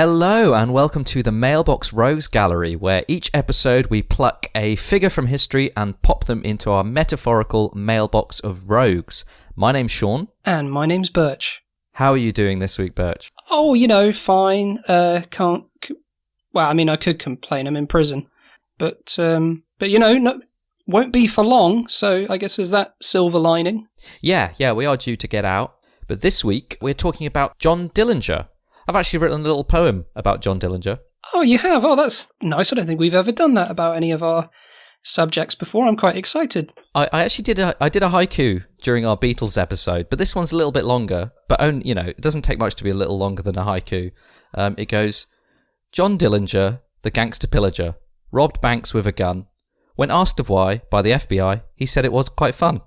Hello and welcome to the Mailbox Rogues Gallery, where each episode we pluck a figure from history and pop them into our metaphorical mailbox of rogues. My name's Sean. And my name's Burch. How are you doing this week, Burch? Oh, fine. I could complain. I'm in prison. But won't be for long, so I guess there's that silver lining. Yeah, we are due to get out. But this week we're talking about John Dillinger. I've actually written a little poem about John Dillinger. Oh, you have? Oh, that's nice. I don't think we've ever done that about any of our subjects before. I'm quite excited. I actually did a haiku during our Beatles episode, but this one's a little bit longer. But it doesn't take much to be a little longer than a haiku. It goes, John Dillinger, the gangster pillager, robbed banks with a gun. When asked of why by the FBI, he said it was quite fun.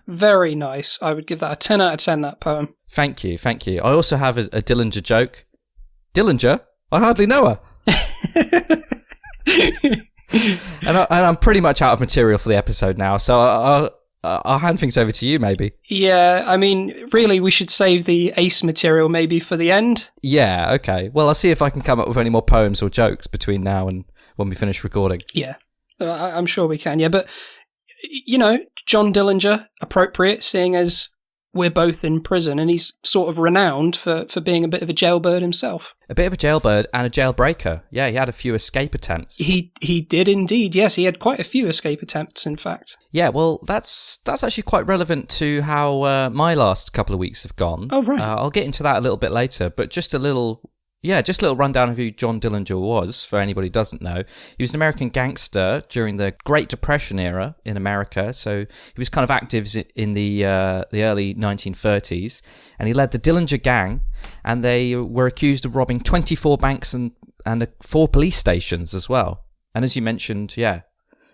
Very nice. I would give that a 10 out of 10, that poem. Thank you. I also have a Dillinger joke. Dillinger? I hardly know her. and I'm pretty much out of material for the episode now, so I'll hand things over to you, maybe. Yeah, I mean, really, we should save the ace material maybe for the end. Yeah, okay. Well, I'll see if I can come up with any more poems or jokes between now and when we finish recording. Yeah, I'm sure we can, yeah, but... John Dillinger, appropriate, seeing as we're both in prison, and he's sort of renowned for being a bit of a jailbird himself. A bit of a jailbird and a jailbreaker. Yeah, he had a few escape attempts. He did indeed, yes. He had quite a few escape attempts, in fact. Yeah, well, that's actually quite relevant to how my last couple of weeks have gone. Oh, right. I'll get into that a little bit later, but just a little rundown of who John Dillinger was, for anybody who doesn't know. He was an American gangster during the Great Depression era in America, so he was kind of active in the early 1930s, and he led the Dillinger Gang, and they were accused of robbing 24 banks and 4 police stations as well. And as you mentioned,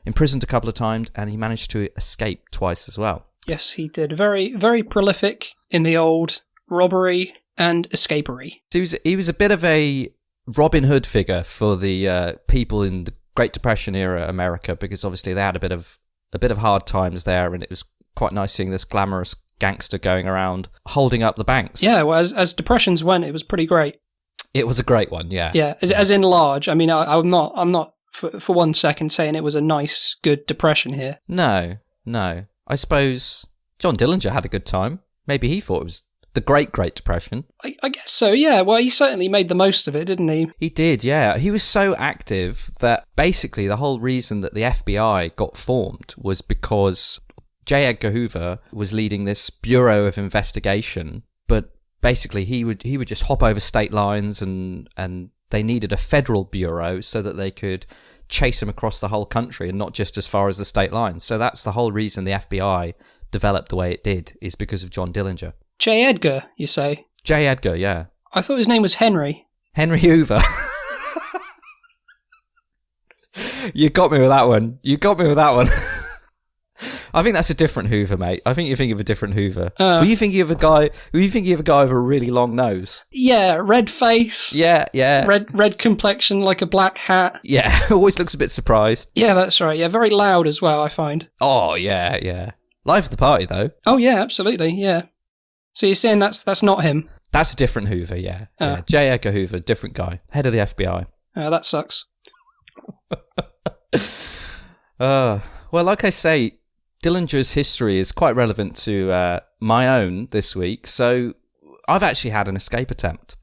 imprisoned a couple of times, and he managed to escape twice as well. Yes, he did. Very, very prolific in the old robbery and escapery. He was a bit of a Robin Hood figure for the people in the Great Depression era America, because obviously they had a bit of hard times there, and it was quite nice seeing this glamorous gangster going around holding up the banks. Yeah, well, as Depressions went, it was pretty great. It was a great one, yeah. Yeah, as in large. I mean, I'm not for 1 second saying it was a nice, good Depression here. No. I suppose John Dillinger had a good time. Maybe he thought it was the Great Depression. I guess so, yeah. Well, he certainly made the most of it, didn't he? He did, yeah. He was so active that basically the whole reason that the FBI got formed was because J. Edgar Hoover was leading this Bureau of Investigation, but basically he would just hop over state lines, and they needed a federal bureau so that they could chase him across the whole country and not just as far as the state lines. So that's the whole reason the FBI developed the way it did, is because of John Dillinger. J. Edgar, you say? J. Edgar, yeah. I thought his name was Henry. Henry Hoover. You got me with that one. I think that's a different Hoover, mate. I think you're thinking of a different Hoover. Were you thinking of a guy with a really long nose? Yeah, red face. Yeah. Red complexion, like a black hat. Yeah, always looks a bit surprised. Yeah, that's right. Yeah, very loud as well, I find. Oh, yeah. Life of the party, though. Oh, yeah, absolutely, yeah. So you're saying that's not him? That's a different Hoover, yeah. J. Edgar Hoover, different guy. Head of the FBI. That sucks. Well, like I say, Dillinger's history is quite relevant to my own this week. So I've actually had an escape attempt.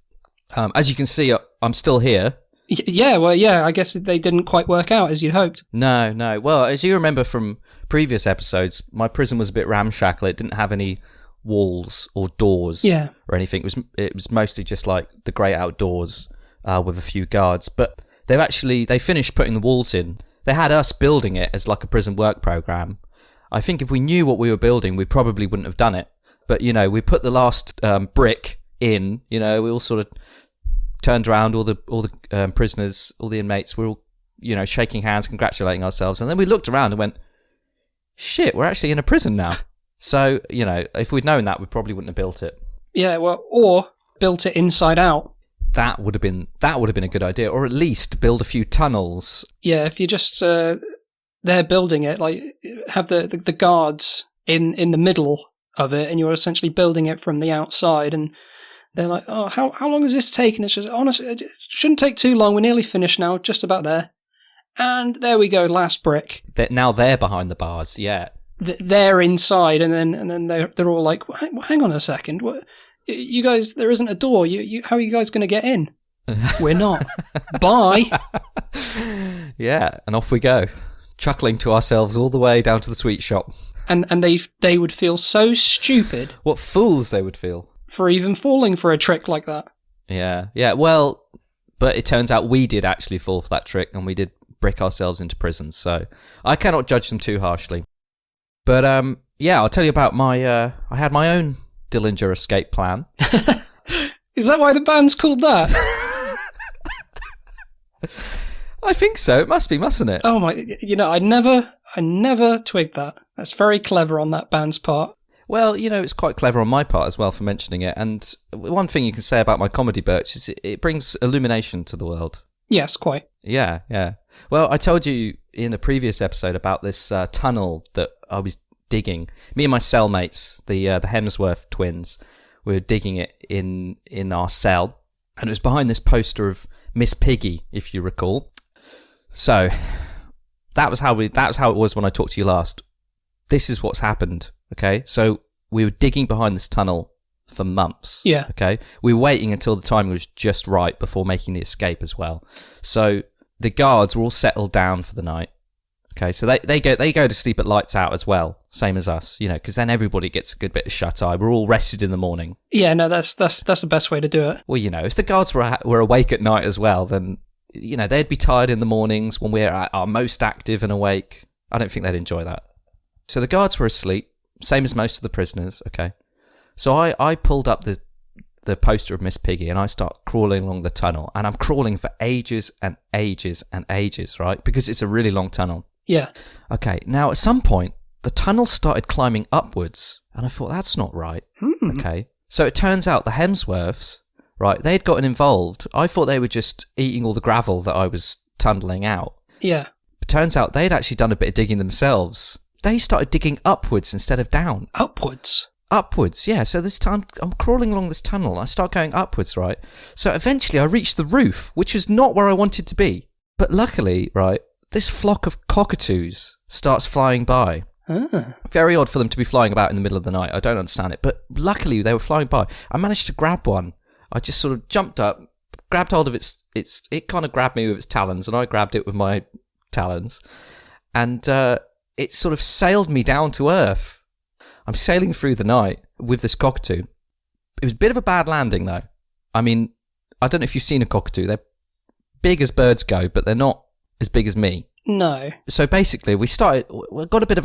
As you can see, I'm still here. Yeah, I guess they didn't quite work out as you'd hoped. No. Well, as you remember from previous episodes, my prison was a bit ramshackle. It didn't have any walls or doors or anything. It was mostly just like the great outdoors with a few guards. But they finished putting the walls in. They had us building it as like a prison work program. I think if we knew what we were building, we probably wouldn't have done it. But we put the last brick in. We all sort of turned around, all the prisoners, all the inmates. We're all shaking hands, congratulating ourselves, and then we looked around and went, "Shit, we're actually in a prison now." So, if we'd known that, we probably wouldn't have built it. Yeah, well, or built it inside out. That would have been a good idea, or at least build a few tunnels. Yeah, if you just they're building it, like have the guards in the middle of it, and you're essentially building it from the outside, and they're like, oh, how long has this taken? It's just, honestly, it shouldn't take too long. We're nearly finished now, just about there. And there we go, last brick. Now they're behind the bars, yeah. They're inside, and then they're all like, hang on a second, what? You guys, there isn't a door. How are you guys going to get in? We're not. Bye. Yeah, and off we go, chuckling to ourselves all the way down to the sweet shop. And they would feel so stupid. What fools they would feel. For even falling for a trick like that. Yeah, well, but it turns out we did actually fall for that trick, and we did brick ourselves into prison, so I cannot judge them too harshly. But, yeah, I'll tell you about I had my own Dillinger escape plan. Is that why the band's called that? I think so. It must be, mustn't it? Oh my! I never twigged that. That's very clever on that band's part. Well, it's quite clever on my part as well for mentioning it. And one thing you can say about my comedy, Burch, is it brings illumination to the world. Yes, quite. Yeah. Well, I told you in a previous episode about this tunnel that I was digging. Me and my cellmates, the Hemsworth twins, we were digging it in our cell, and it was behind this poster of Miss Piggy, if you recall. So that was how it was when I talked to you last. This is what's happened. Okay, so we were digging behind this tunnel for months. Yeah. Okay, we were waiting until the time was just right before making the escape as well. So the guards were all settled down for the night. Okay, so they go to sleep at lights out as well, same as us, because then everybody gets a good bit of shut eye. We're all rested in the morning. Yeah, no, that's the best way to do it. Well, if the guards were awake at night as well, then they'd be tired in the mornings when we're at our most active and awake. I don't think they'd enjoy that. So the guards were asleep, same as most of the prisoners. Okay, so I pulled up the poster of Miss Piggy and I start crawling along the tunnel, and I'm crawling for ages and ages and ages, right? Because it's a really long tunnel. Yeah. Okay, now at some point, the tunnel started climbing upwards, and I thought, that's not right. Okay, so it turns out the Hemsworths, right, they'd gotten involved. I thought they were just eating all the gravel that I was tunneling out. Yeah. But turns out they'd actually done a bit of digging themselves. They started digging upwards instead of down. Upwards? Upwards, yeah. So this time, I'm crawling along this tunnel, and I start going upwards, right? So eventually I reached the roof, which was not where I wanted to be. But luckily, right, this flock of cockatoos starts flying by. Ah. Very odd for them to be flying about in the middle of the night. I don't understand it. But luckily, they were flying by. I managed to grab one. I just sort of jumped up, grabbed hold of it kind of grabbed me with its talons, and I grabbed it with my talons. And it sort of sailed me down to earth. I'm sailing through the night with this cockatoo. It was a bit of a bad landing, though. I mean, I don't know if you've seen a cockatoo. They're big as birds go, but they're not as big as me. No. So basically, we got a bit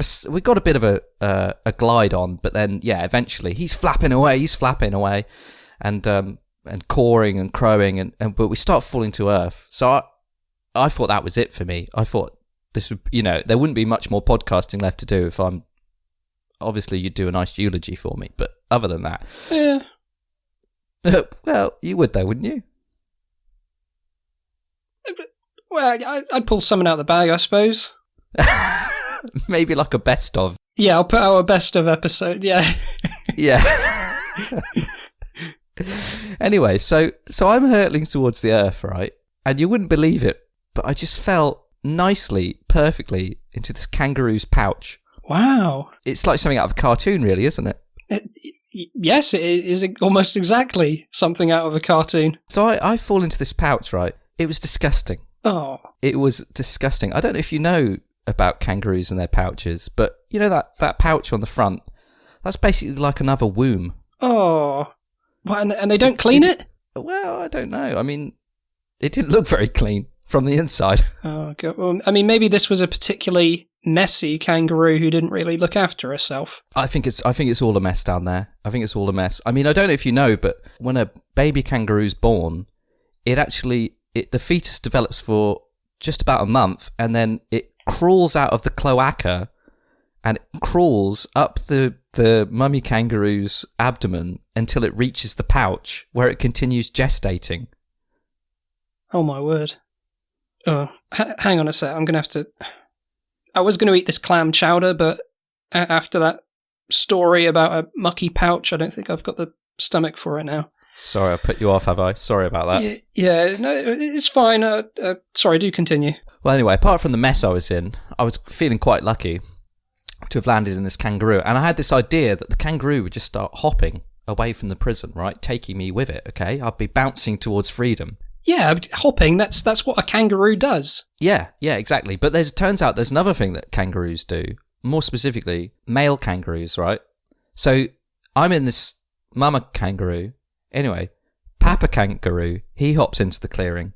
of a glide on, but then eventually he's flapping away, and cawing and crowing, but we start falling to earth. So I thought that was it for me. I thought this would, there wouldn't be much more podcasting left to do if I'm. Obviously, you'd do a nice eulogy for me, but other than that, yeah. Well, you would though, wouldn't you? Well, I'd pull something out of the bag, I suppose. Maybe like a best of. Yeah, I'll put out a best of episode, yeah. Yeah. Anyway, so I'm hurtling towards the earth, right? And you wouldn't believe it, but I just fell nicely, perfectly into this kangaroo's pouch. Wow. It's like something out of a cartoon, really, isn't it? Yes, it is almost exactly something out of a cartoon. So I fall into this pouch, right? It was disgusting. Oh. It was disgusting. I don't know if you know about kangaroos and their pouches, but you know that pouch on the front? That's basically like another womb. Oh. What, and they don't clean it? Well, I don't know. I mean, it didn't look very clean from the inside. Oh, God. Well, I mean, maybe this was a particularly messy kangaroo who didn't really look after herself. I think it's all a mess down there. I think it's all a mess. I mean, I don't know if you know, but when a baby kangaroo's born, the fetus develops for just about a month, and then it crawls out of the cloaca and it crawls up the mummy kangaroo's abdomen until it reaches the pouch, where it continues gestating. Oh my word. Oh, hang on a sec. I'm going to have to... I was going to eat this clam chowder, but after that story about a mucky pouch, I don't think I've got the stomach for it now. Sorry, I put you off, have I? Sorry about that. Yeah, no, it's fine. Sorry, do continue. Well, anyway, apart from the mess I was in, I was feeling quite lucky to have landed in this kangaroo. And I had this idea that the kangaroo would just start hopping away from the prison, right? Taking me with it, okay? I'd be bouncing towards freedom. Yeah, hopping, that's what a kangaroo does. Yeah, exactly. But turns out there's another thing that kangaroos do. More specifically, male kangaroos, right? So I'm in this mama kangaroo. Anyway, papa kangaroo, he hops into the clearing,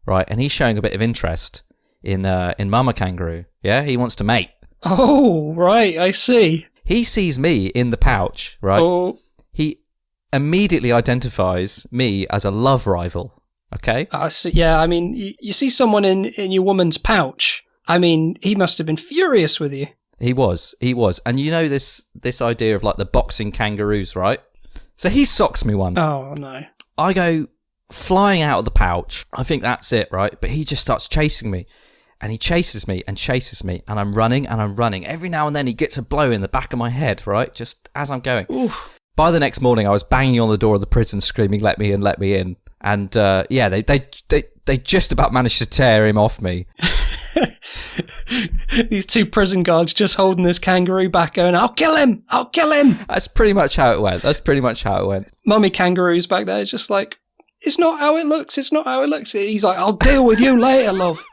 right? And he's showing a bit of interest in mama kangaroo. Yeah, he wants to mate. Oh, right, I see. He sees me in the pouch, right? Oh. He immediately identifies me as a love rival, okay? So, yeah, I mean, you see someone in your woman's pouch. I mean, he must have been furious with you. He was. And you know this idea of like the boxing kangaroos, right? So he socks me one. Oh, no. I go flying out of the pouch. I think that's it, right? But he just starts chasing me. And he chases me. And I'm running. Every now and then he gets a blow in the back of my head, right? Just as I'm going. Oof. By the next morning, I was banging on the door of the prison, screaming, "Let me in, let me in." And they just about managed to tear him off me. These two prison guards just holding this kangaroo back going, I'll kill him! That's pretty much how it went. Mummy kangaroos back there just like, it's not how it looks. He's like, I'll deal with you later, love.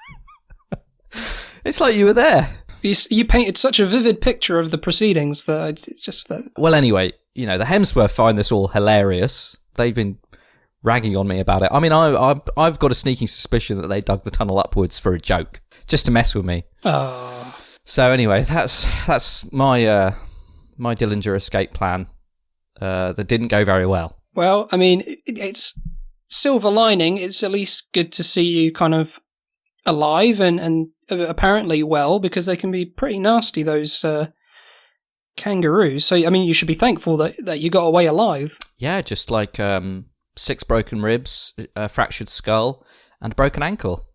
It's like you were there. You painted such a vivid picture of the proceedings that it's just that. Well, anyway, you know, the Hemsworth find this all hilarious. They've been ragging on me about it. I mean, I've got a sneaking suspicion that they dug the tunnel upwards for a joke, just to mess with me. Oh. So anyway, that's my my Dillinger escape plan that didn't go very well. Well, I mean, it's silver lining. It's at least good to see you kind of alive and apparently well, because they can be pretty nasty, those kangaroos. So, I mean, you should be thankful that you got away alive. Yeah, just like 6 broken ribs, a fractured skull, and a broken ankle.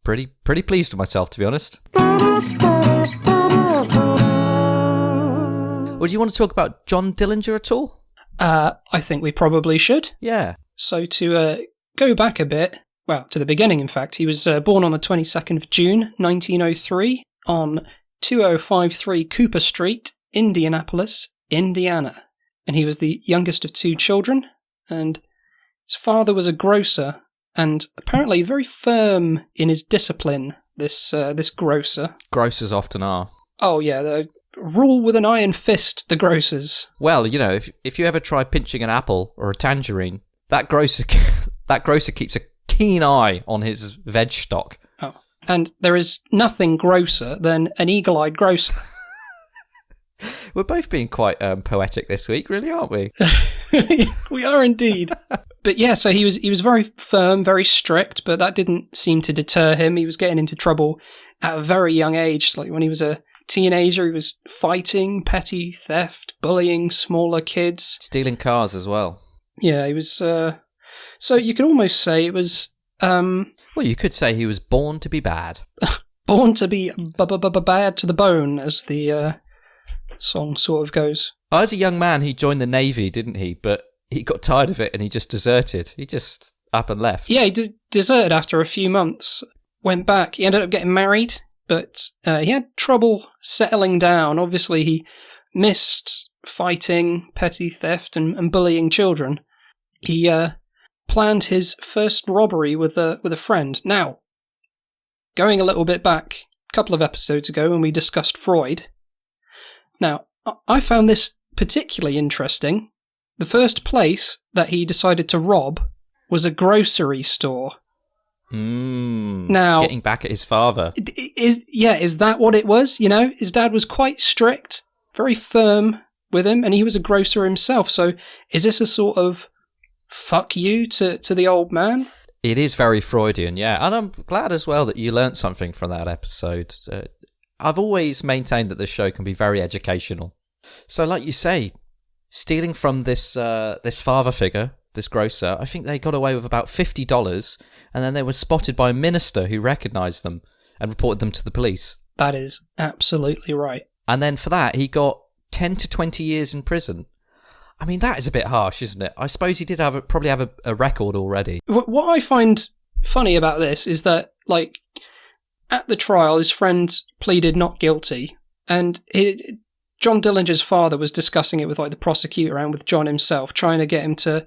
Pretty pleased with myself, to be honest. Would you want to talk about John Dillinger at all? I think we probably should. Yeah. So to go back a bit, well, to the beginning, in fact, he was born on the 22nd of June, 1903, on 2053 Cooper Street, Indianapolis, Indiana. And he was the youngest of 2 children, and his father was a grocer, and apparently very firm in his discipline, this grocer. Grocers often are. Oh, yeah, the rule with an iron fist, the grocers. Well, you know, if you ever try pinching an apple or a tangerine, that grocer keeps a keen eye on his veg stock. Oh, and there is nothing grosser than an eagle-eyed grocer. We're both being quite poetic this week, really, aren't we? We are indeed. But yeah, so he was very firm, very strict, but that didn't seem to deter him. He was getting into trouble at a very young age. Like when he was a teenager, he was fighting, petty theft, bullying smaller kids. Stealing cars as well. Yeah, he was... so you could almost say it was... well, you could say he was born to be bad. Born to be bad to the bone, as the song sort of goes. As a young man, he joined the Navy, didn't he? But he got tired of it and he just deserted. He just up and left. Yeah, he deserted after a few months. Went back. He ended up getting married, but he had trouble settling down. Obviously, he missed fighting, petty theft, and bullying children. He planned his first robbery with a friend. Now, going a little bit back, a couple of episodes ago when we discussed Freud. Now, I found this particularly interesting. The first place that he decided to rob was a grocery store. Now, getting back at his father. Is that what it was? You know, his dad was quite strict, very firm with him, and he was a grocer himself. So is this a sort of fuck you to the old man? It is very Freudian, yeah. And I'm glad as well that you learnt something from that episode. I've always maintained that this show can be very educational. So like you say, stealing from this father figure, this grocer, I think they got away with about $50, and then they were spotted by a minister who recognised them and reported them to the police. That is absolutely right. And then for that, he got 10 to 20 years in prison. I mean, that is a bit harsh, isn't it? I suppose he did probably have a record already. What I find funny about this is that, like, at the trial, his friend pleaded not guilty, and John Dillinger's father was discussing it with, like, the prosecutor and with John himself, trying to get him to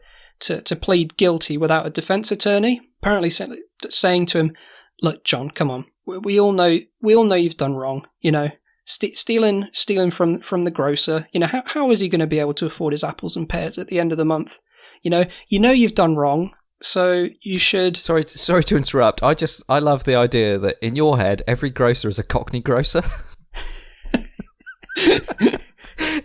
plead guilty without a defence attorney. Apparently saying to him, "Look, John, come on. We all know you've done wrong. You know, stealing from the grocer. You know, how is he going to be able to afford his apples and pears at the end of the month? You know you've done wrong, so you should." Sorry to interrupt. I love the idea that in your head every grocer is a Cockney grocer.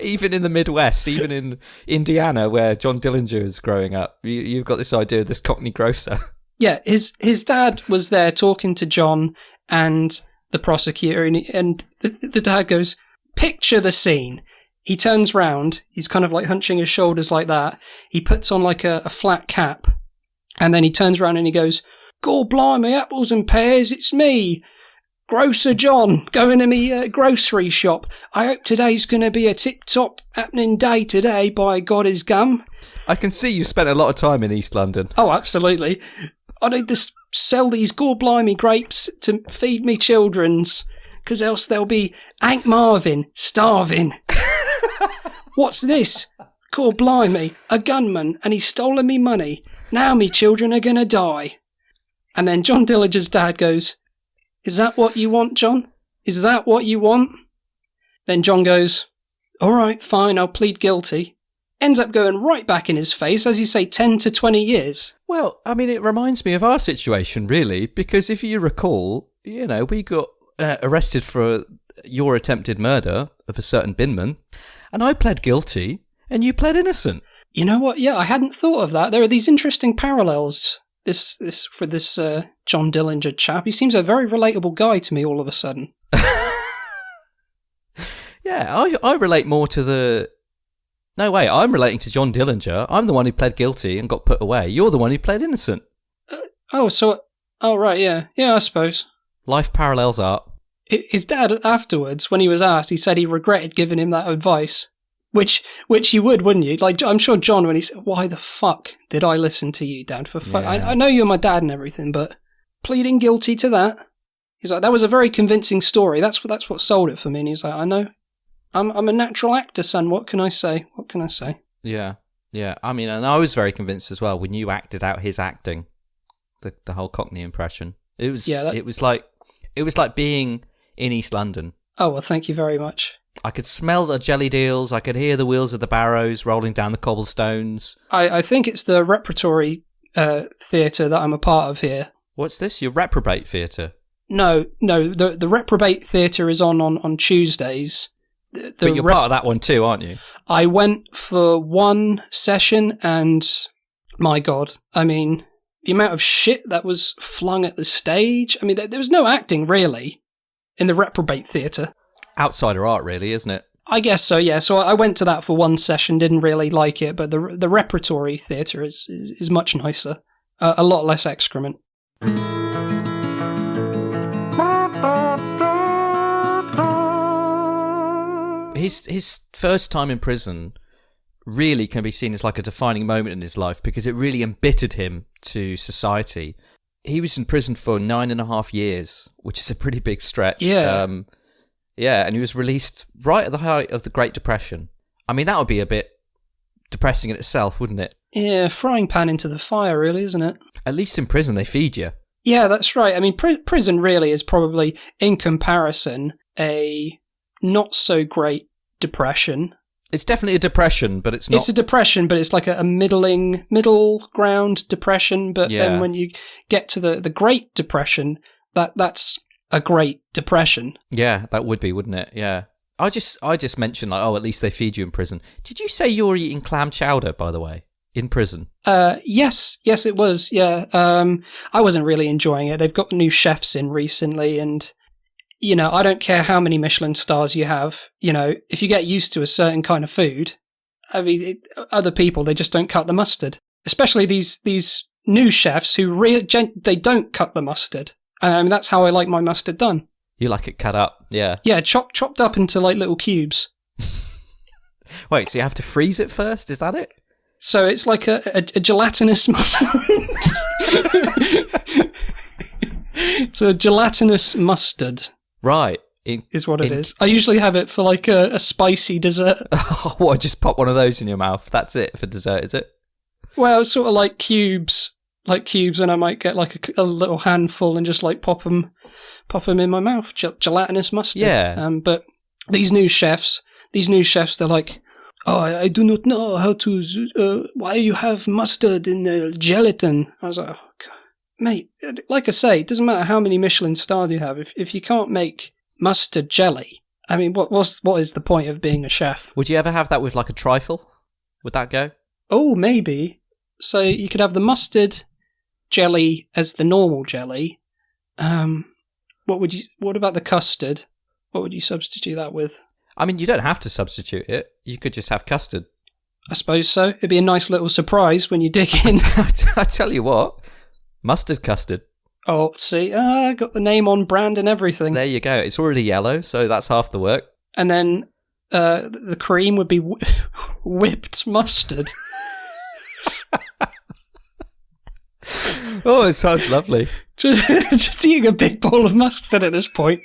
Even in the Midwest, even in Indiana, where John Dillinger is growing up, you've got this idea of this Cockney grocer. Yeah, his dad was there talking to John and the prosecutor, and the dad goes, "Picture the scene." He turns round, he's kind of like hunching his shoulders like that. He puts on like a flat cap, and then he turns around and he goes, "God blimey, apples and pears, it's me, Grocer John, going to me grocery shop. I hope today's going to be a tip-top happening day today, by God is gum." I can see you spent a lot of time in East London. Oh, absolutely. I need to sell these gorblimey grapes to feed me children's, because else they'll be Hank Marvin starving. What's this? Gorblimey, a gunman, and he's stolen me money. Now me children are going to die. And then John Dillinger's dad goes, "Is that what you want, John? Is that what you want?" Then John goes, "All right, fine, I'll plead guilty." Ends up going right back in his face, as you say, 10 to 20 years. Well, I mean, it reminds me of our situation, really, because if you recall, you know, we got arrested for your attempted murder of a certain binman, and I pled guilty, and you pled innocent. You know what? Yeah, I hadn't thought of that. There are these interesting parallels. This John Dillinger chap. He seems a very relatable guy to me all of a sudden. Yeah, I relate more to the... No way, I'm relating to John Dillinger. I'm the one who pled guilty and got put away. You're the one who pled innocent. Right, yeah. Yeah, I suppose. Life parallels art. His dad, afterwards, when he was asked, he said he regretted giving him that advice. Which you would, wouldn't you? Like, I'm sure John, when he said, "Why the fuck did I listen to you, Dad? For fuck, yeah. I know you're my dad and everything, but pleading guilty to that." He's like, "That was a very convincing story. That's what sold it for me." And he's like, "I know. I'm a natural actor, son. What can I say? Yeah. I mean, and I was very convinced as well when you acted out his acting, the whole Cockney impression. It was like being in East London. Oh well, thank you very much. I could smell the jelly deals. I could hear the wheels of the barrows rolling down the cobblestones. I think it's the repertory theatre that I'm a part of here. What's this? Your reprobate theatre? No. The reprobate theatre is on Tuesdays. But you're part of that one too, aren't you? I went for one session, and my God, I mean, the amount of shit that was flung at the stage. I mean, there was no acting really in the reprobate theatre. Outsider art, really, isn't it? I guess so, yeah. So I went to that for one session, didn't really like it, but the repertory theatre is much nicer, a lot less excrement. His first time in prison really can be seen as like a defining moment in his life because it really embittered him to society. He was in prison for 9.5 years, which is a pretty big stretch. Yeah. And he was released right at the height of the Great Depression. I mean, that would be a bit depressing in itself, wouldn't it? Yeah, frying pan into the fire, really, isn't it? At least in prison, they feed you. Yeah, that's right. I mean, prison really is probably, in comparison, a not-so-great depression. It's definitely a depression, but it's not... It's a depression, but it's like a middle ground depression, but then when you get to the Great Depression, that's a Great Depression. Yeah, that would be, wouldn't it? Yeah. I just mentioned, like, at least they feed you in prison. Did you say you were eating clam chowder, by the way, in prison? Yes, it was, yeah. I wasn't really enjoying it. They've got new chefs in recently, and... You know, I don't care how many Michelin stars you have. You know, if you get used to a certain kind of food, I mean, other people, they just don't cut the mustard. Especially these new chefs who they don't cut the mustard. That's how I like my mustard done. You like it cut up, yeah. Yeah, chopped up into like little cubes. Wait, so you have to freeze it first? Is that it? So it's like a gelatinous mustard. It's a gelatinous mustard. Right. Is what it is. I usually have it for like a spicy dessert. Oh, what? Just pop one of those in your mouth. That's it for dessert, is it? Well, sort of like cubes, and I might get like a little handful and just like pop them in my mouth. Gelatinous mustard. Yeah. But these new chefs, they're like, oh, I do not know how to. Why you have mustard in gelatin? I was like, oh, God. Mate, like I say, it doesn't matter how many Michelin stars you have. If you can't make mustard jelly, I mean, what is the point of being a chef? Would you ever have that with like a trifle? Would that go? Oh, maybe. So you could have the mustard jelly as the normal jelly. What about the custard? What would you substitute that with? I mean, you don't have to substitute it. You could just have custard. I suppose so. It'd be a nice little surprise when you dig in. I tell you what, mustard custard. Oh, see, I got the name on brand and everything. There you go. It's already yellow, so that's half the work. And then the cream would be whipped mustard. Oh, it sounds lovely. Just eating a big bowl of mustard at this point.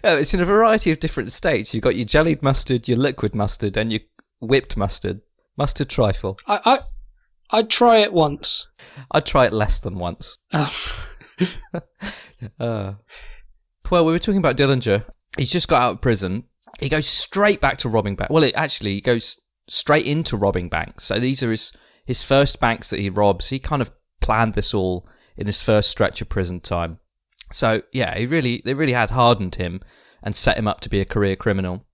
Oh, it's in a variety of different states. You've got your jellied mustard, your liquid mustard, and your whipped mustard. Mustard trifle. I'd try it once. I'd try it less than once. Oh. Well, we were talking about Dillinger. He's just got out of prison. He goes straight back to robbing banks. Well, he goes straight into robbing banks. So these are his first banks that he robs. He kind of planned this all in his first stretch of prison time. So yeah, they really had hardened him and set him up to be a career criminal.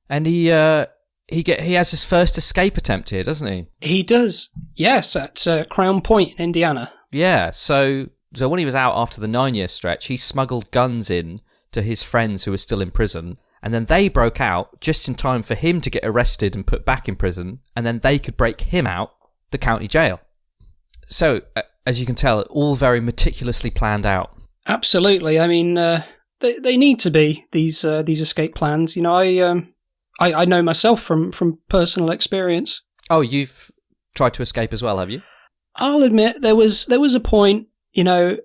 And he has his first escape attempt here, doesn't he? He does. Yes, at Crown Point in Indiana. Yeah. So when he was out after the 9-year stretch, he smuggled guns in to his friends who were still in prison. And then they broke out just in time for him to get arrested and put back in prison. And then they could break him out the county jail. So, as you can tell, all very meticulously planned out. Absolutely. I mean, they need to be, these escape plans. You know, I know myself from personal experience. Oh, you've tried to escape as well, have you? I'll admit there was a point, you know,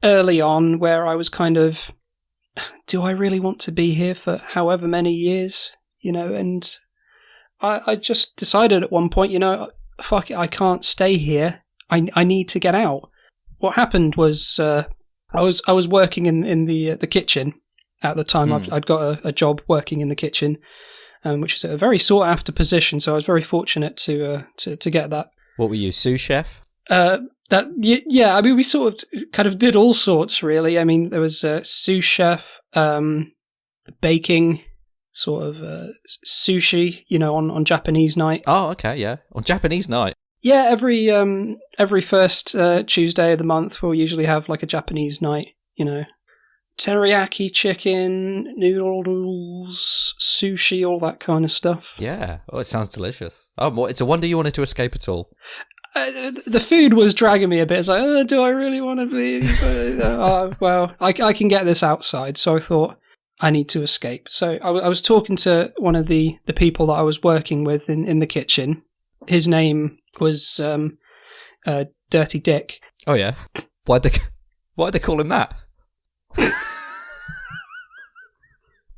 early on where I was kind of, do I really want to be here for however many years? You know, and I just decided at one point, you know, fuck it, I can't stay here. I need to get out. What happened was I was working in the kitchen at the time. I'd got a job working in the kitchen, which is a very sought after position. So I was very fortunate to get that. What were you, sous chef? Yeah. I mean, we sort of kind of did all sorts, really. I mean, there was sous chef, baking, sort of sushi. You know, on Japanese night. Oh, okay, yeah, on Japanese night. Yeah, every first Tuesday of the month, we'll usually have like a Japanese night, you know. Teriyaki chicken, noodles, sushi, all that kind of stuff. Yeah. Oh, it sounds delicious. Oh, well, it's a wonder you wanted to escape at all. The food was dragging me a bit. It's like, do I really want to be? Well, I can get this outside. So I thought, I need to escape. So I was talking to one of the people that I was working with in the kitchen. His name was Dirty Dick. Oh yeah, why'd they call him that?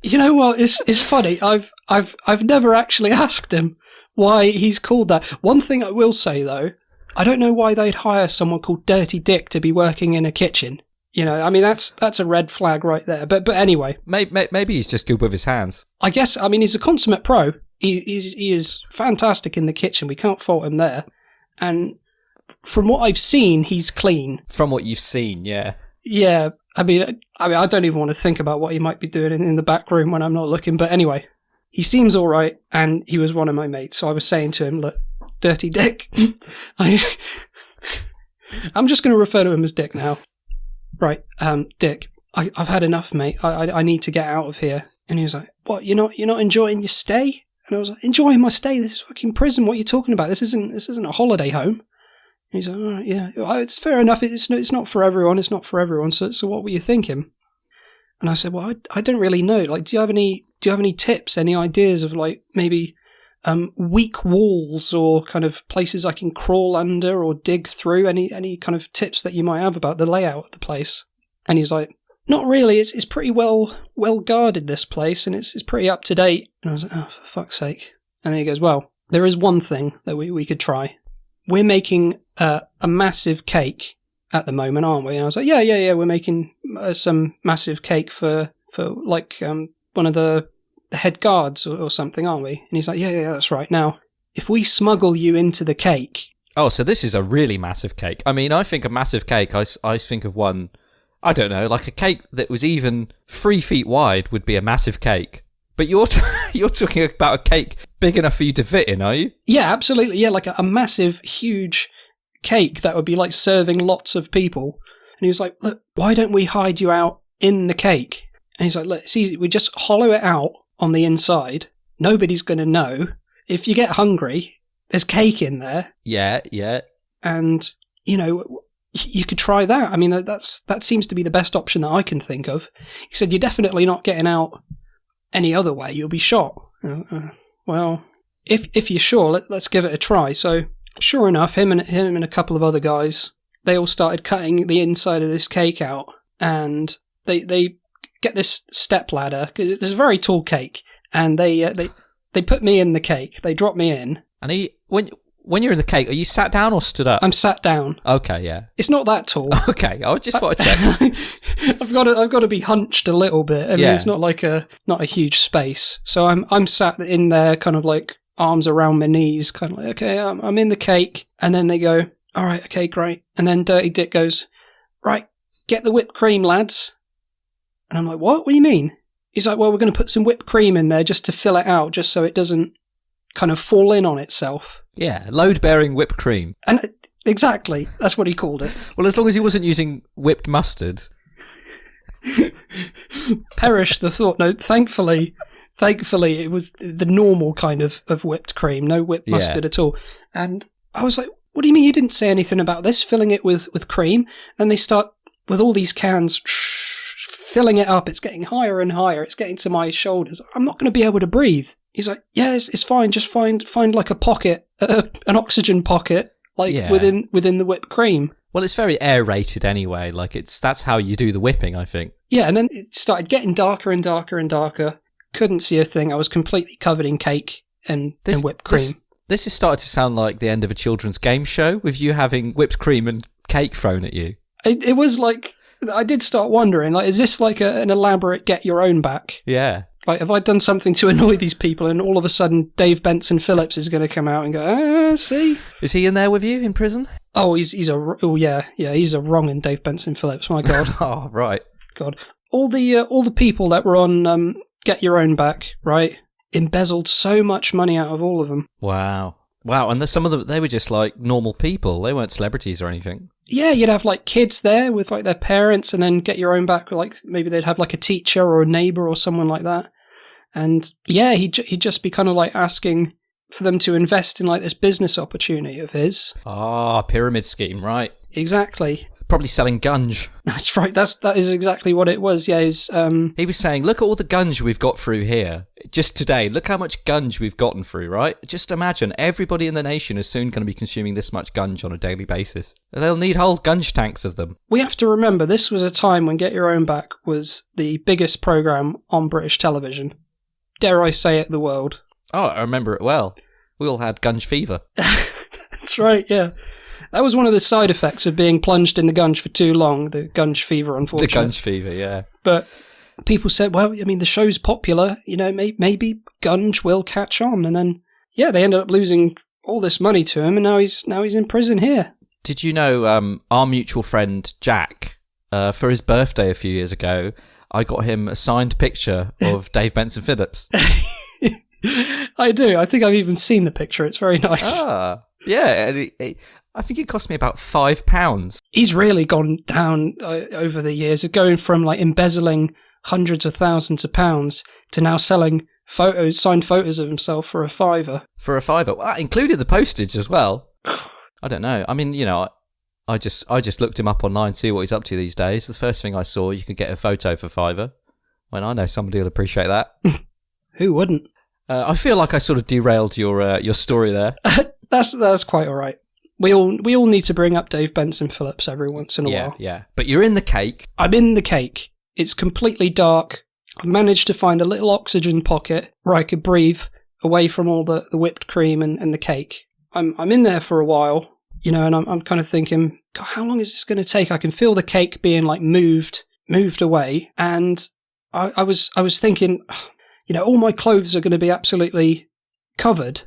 You know what? It's funny. I've never actually asked him why he's called that. One thing I will say though, I don't know why they'd hire someone called Dirty Dick to be working in a kitchen. You know, I mean that's a red flag right there. But anyway, maybe he's just good with his hands. I guess. I mean, he's a consummate pro. He is fantastic in the kitchen. We can't fault him there. And from what I've seen, he's clean. From what you've seen, yeah. Yeah. I mean, I don't even want to think about what he might be doing in the back room when I'm not looking. But anyway, he seems all right, and he was one of my mates. So I was saying to him, look, Dirty Dick. I'm just going to refer to him as Dick now. Right, Dick, I've had enough, mate. I need to get out of here. And he was like, what, you're not enjoying your stay? And I was like, enjoying my stay? This is fucking prison. What are you talking about? This isn't a holiday home. And he's like, all right, yeah, it's fair enough. It's not for everyone. It's not for everyone. So what were you thinking? And I said, well, I don't really know. Like, do you have any tips, any ideas of like maybe weak walls or kind of places I can crawl under or dig through? Any kind of tips that you might have about the layout of the place? And he was like, not really. It's pretty well guarded, this place, and it's pretty up to date. And I was like, oh, for fuck's sake. And then he goes, well, there is one thing that we could try. We're making a massive cake at the moment, aren't we? And I was like, yeah. We're making some massive cake for like one of the head guards or something, aren't we? And he's like, yeah, that's right. Now, if we smuggle you into the cake... Oh, so this is a really massive cake. I mean, I think a massive cake, I think of one... I don't know, like a cake that was even 3 feet wide would be a massive cake. But you're talking about a cake big enough for you to fit in, are you? Yeah, absolutely. Yeah, like a massive, huge cake that would be like serving lots of people. And he was like, look, why don't we hide you out in the cake? And he's like, look, it's easy. We just hollow it out on the inside. Nobody's going to know. If you get hungry, there's cake in there. Yeah. And, you could try that. I mean, that seems to be the best option that I can think of. He said, you're definitely not getting out any other way. You'll be shot. Well, if you're sure, let's give it a try. So, sure enough, him and a couple of other guys, they all started cutting the inside of this cake out, and they get this step ladder, because it's a very tall cake, and they put me in the cake. They drop me in. And when you're in the cake, are you sat down or stood up? I'm sat down. Okay, yeah. It's not that tall. Okay, I just want to check. I've got to be hunched a little bit. I mean, it's not like not a huge space. So I'm sat in there, kind of like arms around my knees, kind of like, okay, I'm in the cake. And then they go, all right, okay, great. And then Dirty Dick goes, right, get the whipped cream, lads. And I'm like, what? What do you mean? He's like, well, we're going to put some whipped cream in there just to fill it out, just so it doesn't kind of fall in on itself. Yeah, load-bearing whipped cream. And exactly, that's what he called it. Well, as long as he wasn't using whipped mustard. Perish the thought. No, thankfully, it was the normal kind of whipped cream, no whipped mustard at all. And I was like, what do you mean you didn't say anything about this, filling it with cream? Then they start with all these cans, filling it up. It's getting higher and higher. It's getting to my shoulders. I'm not going to be able to breathe. He's like, yeah, it's fine. Just find like a pocket, an oxygen pocket, within the whipped cream. Well, it's very aerated anyway. Like that's how you do the whipping, I think. Yeah, and then it started getting darker and darker and darker. Couldn't see a thing. I was completely covered in cake and whipped cream. This has started to sound like the end of a children's game show with you having whipped cream and cake thrown at you. It was like, I did start wondering, like, is this like an elaborate get your own back? Yeah. Like, have I done something to annoy these people, and all of a sudden Dave Benson Phillips is going to come out and go, see? Is he in there with you in prison? Oh, he's a wronging Dave Benson Phillips. My God. Oh, right. God. All the people that were on Get Your Own Back, right, embezzled so much money out of all of them. Wow. And some of them, they were just like normal people. They weren't celebrities or anything. Yeah, you'd have like kids there with like their parents, and then Get Your Own Back, like maybe they'd have like a teacher or a neighbor or someone like that. And yeah, he'd just be kind of like asking for them to invest in like this business opportunity of his. Ah, pyramid scheme, right? Exactly. Probably selling gunge. That's right. That is exactly what it was. Yeah, he was saying, look at all the gunge we've got through here. Just today, look how much gunge we've gotten through, right? Just imagine, everybody in the nation is soon going to be consuming this much gunge on a daily basis. They'll need whole gunge tanks of them. We have to remember, this was a time when Get Your Own Back was the biggest programme on British television. Dare I say it, the world. Oh, I remember it well. We all had gunge fever. That's right, yeah. That was one of the side effects of being plunged in the gunge for too long, the gunge fever, unfortunately. The gunge fever, yeah. But people said, well, I mean, the show's popular, maybe gunge will catch on. And then, yeah, they ended up losing all this money to him, and now he's in prison here. Did you know our mutual friend Jack, for his birthday a few years ago, I got him a signed picture of Dave Benson Phillips? I do. I think I've even seen the picture. It's very nice. Ah, yeah. I think it cost me about £5. He's really gone down over the years, going from like embezzling hundreds of thousands of pounds to now selling signed photos of himself for a £5. For a £5? Well, that included the postage as well. I don't know. I mean, I just looked him up online, see what he's up to these days. The first thing I saw, you could get a photo for £5. Well, I know somebody will appreciate that. Who wouldn't? I feel like I sort of derailed your story there. That's quite all right. We all need to bring up Dave Benson Phillips every once in a while. Yeah. But you're in the cake. I'm in the cake. It's completely dark. I've managed to find a little oxygen pocket where I could breathe away from all the whipped cream and the cake. I'm in there for a while, and I'm kind of thinking, God, how long is this going to take? I can feel the cake being like moved away, and I was thinking, all my clothes are going to be absolutely covered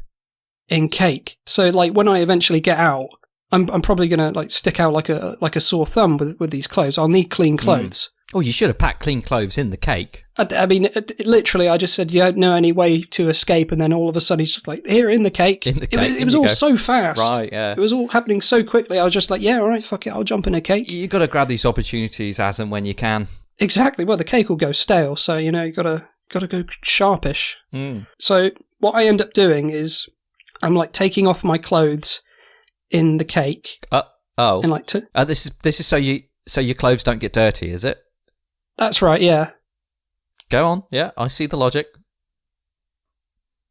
in cake. So like when I eventually get out, I'm probably going to like stick out like a sore thumb with these clothes. I'll need clean clothes. Oh, you should have packed clean clothes in the cake. I mean, literally, I just said, you don't know any way to escape, and then all of a sudden he's just like, here, in the cake. In the cake. It was all so fast. Right, yeah. It was all happening so quickly. I was just like, yeah, all right, fuck it, I'll jump in a cake. You got to grab these opportunities as and when you can. Exactly. Well, the cake will go stale, so, you got to go sharpish. So what I end up doing is I'm like taking off my clothes in the cake. And like this is so your clothes don't get dirty, is it? That's right, yeah. Go on, yeah. I see the logic.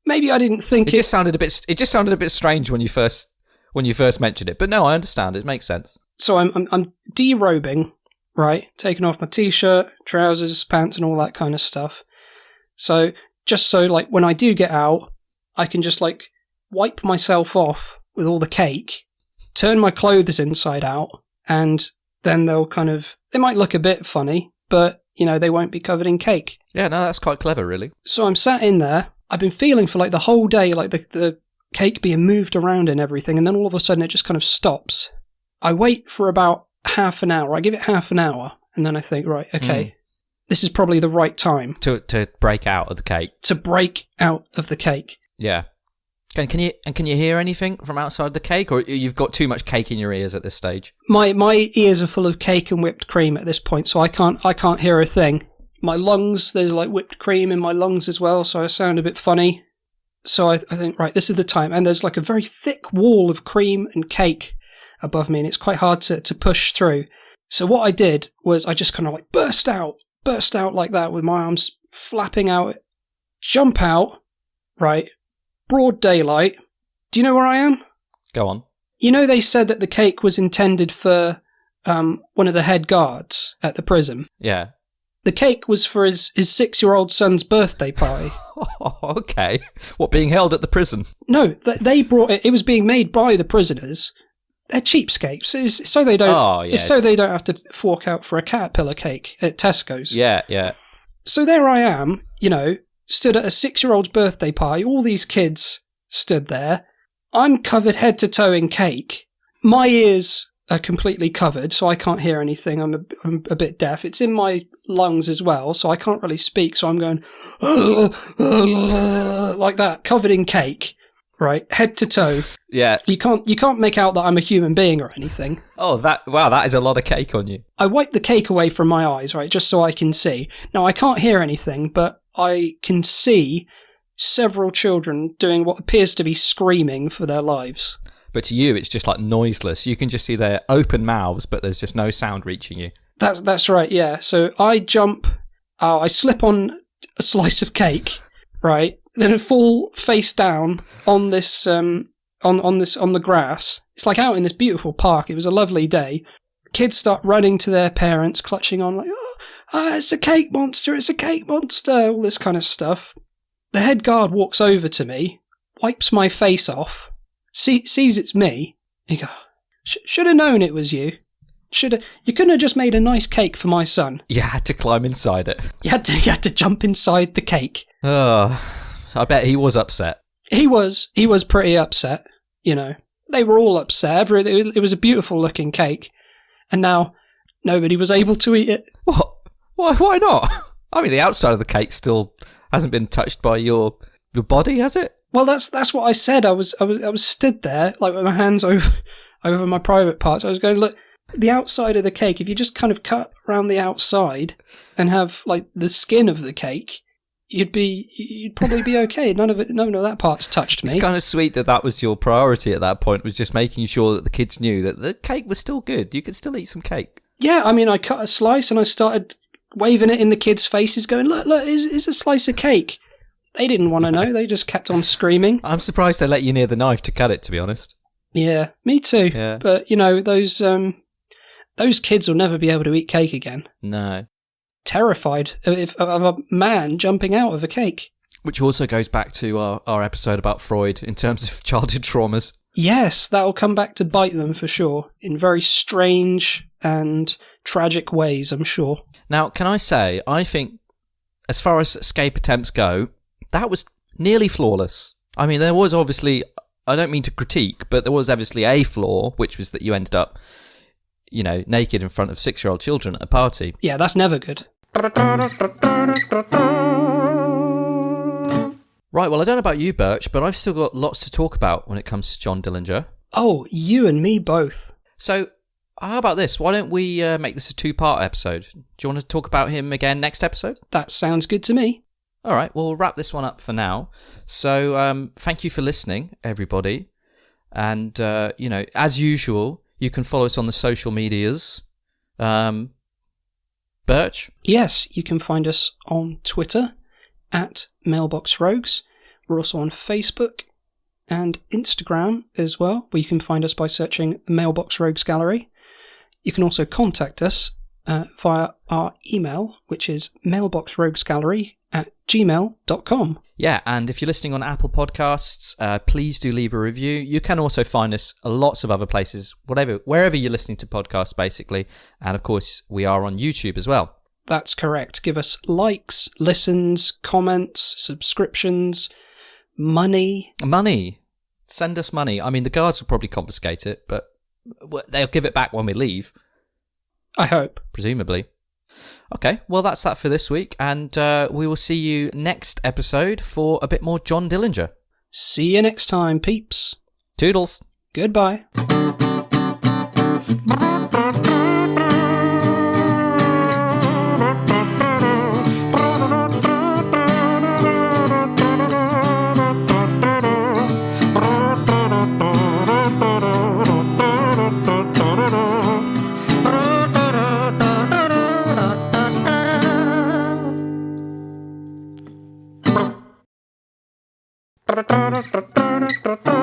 Maybe I didn't think it just sounded a bit strange when you first mentioned it, but no, I understand. It makes sense. So I'm derobing, right? Taking off my t-shirt, trousers, pants, and all that kind of stuff. So just so like when I do get out, I can just like wipe myself off with all the cake, turn my clothes inside out, and then they might look a bit funny, but, they won't be covered in cake. Yeah, no, that's quite clever, really. So I'm sat in there. I've been feeling for, like, the whole day, like, the cake being moved around and everything, and then all of a sudden it just kind of stops. I wait for about half an hour. I give it half an hour, and then I think, right, okay, this is probably the right time. To break out of the cake. To break out of the cake. Yeah. Can you hear anything from outside the cake, or you've got too much cake in your ears at this stage? My ears are full of cake and whipped cream at this point, so I can't hear a thing. My lungs, there's like whipped cream in my lungs as well, so I sound a bit funny. So I think, right, this is the time, and there's like a very thick wall of cream and cake above me, and it's quite hard to push through. So what I did was I just kind of like burst out like that with my arms flapping out, jump out, right. Broad daylight. Do you know where I am? Go on. They said that the cake was intended for one of the head guards at the prison. Yeah. The cake was for his 6-year-old son's birthday party. Oh, okay. What, being held at the prison? No, they brought it. It was being made by the prisoners. They're cheapskates. It's so they don't. Oh, yeah. It's so they don't have to fork out for a caterpillar cake at Tesco's. Yeah, yeah. So there I am, stood at a 6-year-old's birthday party. All these kids stood there. I'm covered head to toe in cake. My ears are completely covered, so I can't hear anything. I'm a bit deaf. It's in my lungs as well, so I can't really speak. So I'm going like that, covered in cake, right, head to toe. Yeah. You can't make out that I'm a human being or anything. Oh, that is a lot of cake on you. I wipe the cake away from my eyes, right, just so I can see. Now I can't hear anything, but I can see several children doing what appears to be screaming for their lives. But to you, it's just like noiseless. You can just see their open mouths, but there's just no sound reaching you. That's right, yeah. So I jump, I slip on a slice of cake, right? Then I fall face down on this, on the grass. It's like out in this beautiful park. It was a lovely day. Kids start running to their parents, clutching on like, oh, it's a cake monster, all this kind of stuff. The head guard walks over to me, wipes my face off, sees it's me, and he goes, should have known it was you. You couldn't have just made a nice cake for my son. You had to climb inside it. You had to jump inside the cake. Oh, I bet he was upset. He was pretty upset, They were all upset. It was a beautiful looking cake. And now nobody was able to eat it. What? Why not? I mean, the outside of the cake still hasn't been touched by your body, has it? Well, that's what I said. I was stood there, like with my hands over my private parts. I was going, look, the outside of the cake, if you just kind of cut around the outside and have like the skin of the cake, you'd probably be okay. None of that part's touched me. It's kind of sweet that was your priority at that point, was just making sure that the kids knew that the cake was still good. You could still eat some cake. Yeah, I mean, I cut a slice and I started waving it in the kids' faces, going, look, it's a slice of cake. They didn't want to know. They just kept on screaming. I'm surprised they let you near the knife to cut it, to be honest. Yeah, me too. Yeah. But, those kids will never be able to eat cake again. No. Terrified of a man jumping out of a cake. Which also goes back to our episode about Freud in terms of childhood traumas. Yes, that will come back to bite them for sure, in very strange and tragic ways, I'm sure. Now, can I say, I think, as far as escape attempts go, that was nearly flawless. I mean, there was obviously, I don't mean to critique, but there was obviously a flaw, which was that you ended up, naked in front of 6-year-old children at a party. Yeah, that's never good. Right, well, I don't know about you, Burch, but I've still got lots to talk about when it comes to John Dillinger. Oh, you and me both. So, how about this? Why don't we make this a 2-part episode? Do you want to talk about him again next episode? That sounds good to me. All right, well, we'll wrap this one up for now. So, thank you for listening, everybody. And, as usual, you can follow us on the social medias. Burch? Yes, you can find us on Twitter at Mailbox Rogues. We're also on Facebook and Instagram as well, where you can find us by searching Mailbox Rogues Gallery. You can also contact us via our email, which is mailboxroguesgallery@gmail.com. Yeah, and if you're listening on Apple Podcasts, please do leave a review. You can also find us lots of other places, wherever you're listening to podcasts, basically. And of course, we are on YouTube as well. That's correct. Give us likes, listens, comments, subscriptions, money. Money. Send us money. I mean, the guards will probably confiscate it, but they'll give it back when we leave. I hope. Presumably. Okay, well, that's that for this week, and we will see you next episode for a bit more John Dillinger. See you next time, peeps. Toodles. Goodbye. Da da da da da da da.